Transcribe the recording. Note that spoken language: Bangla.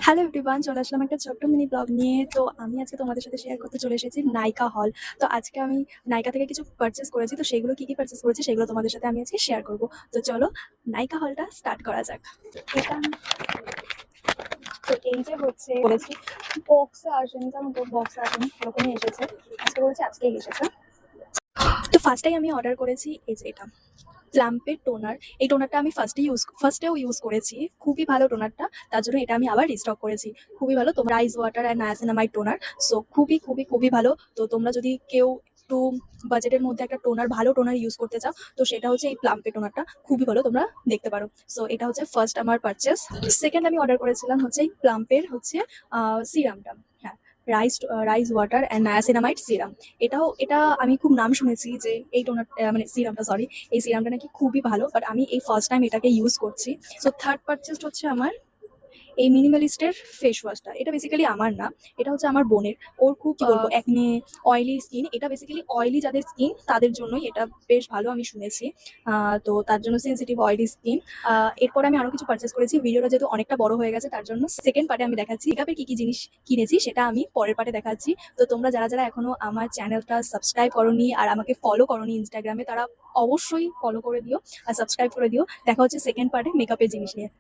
হ্যালো এভরিওয়ান, চলে আসলাম একটা ছোট্ট মিনি ব্লগ নিয়ে। তো আমি আজকে তোমাদের সাথে শেয়ার করতে চলে এসেছি নাইকা হল। তো আজকে আমি নাইকা থেকে কিছু পারচেস করেছি, তো সেগুলো কি কি পারচেস করেছি সেগুলো তোমাদের সাথে আমি আজকে শেয়ার করব। তো চলো নাইকা হলটা স্টার্ট করা যাক। এটা তো এই যে হচ্ছে বলেছি বক্সে আসেনি, কারণ বক্সে আসেনি, এরকমই এসেছে। আজকে বলেছি আজকেই এসেছে। তো ফার্স্টেই আমি অর্ডার করেছি এই যে এটা প্লাম্পের টোনার। এই টোনারটা আমি ফার্স্টেও ইউজ করেছি, খুবই ভালো টোনারটা। তার জন্য এটা আমি আবার রিস্টক করেছি। খুবই ভালো, তোমরা rice water and niacinamide toner. So খুবই খুবই খুবই ভালো। তো তোমরা যদি কেউ একটু বাজেটের মধ্যে একটা টোনার, ভালো টোনার ইউজ করতে চাও, তো সেটা হচ্ছে এই প্লাম্পের টোনারটা, খুবই ভালো, তোমরা দেখতে পারো। সো এটা হচ্ছে ফার্স্ট আমার পারচেস। সেকেন্ড আমি অর্ডার করেছিলাম হচ্ছে এই প্লাম্পের হচ্ছে সিরামটা। হ্যাঁ, rice water and niacinamide serum. এটা আমি খুব নাম শুনেছি যে এই টোনার মানে সিরামটা, সরি, এই সিরামটা নাকি খুবই ভালো, বাট আমি এই ফার্স্ট টাইম এটাকে ইউজ করছি। সো থার্ড পারচেস হচ্ছে আমার এই মিনিমালিস্টের ফেস ওয়াশটা। এটা বেসিক্যালি আমার না, এটা হচ্ছে আমার বোনের। ওর খুব কি বলবো একনে অয়েলি স্কিন। এটা বেসিক্যালি অয়েলি যাদের স্কিন তাদের জন্যই এটা বেশ ভালো আমি শুনেছি। তো তার জন্য সেন্সিটিভ অয়েলি স্কিন। এরপরে আমি আরো কিছু পারচেস করেছি। ভিডিওটা যেহেতু অনেকটা বড় হয়ে গেছে, তার জন্য সেকেন্ড পার্টে আমি দেখাচ্ছি মেকআপের কি কি জিনিস কিনেছি, সেটা আমি পরের পার্টে দেখাচ্ছি। তো তোমরা যারা যারা এখনো আমার চ্যানেলটা সাবস্ক্রাইব করোনি আর আমাকে ফলো করোনি ইনস্টাগ্রামে, তারা অবশ্যই ফলো করে দিও আর সাবস্ক্রাইব করে দিও। দেখা হচ্ছে সেকেন্ড পার্টে মেকআপের জিনিস নিয়ে।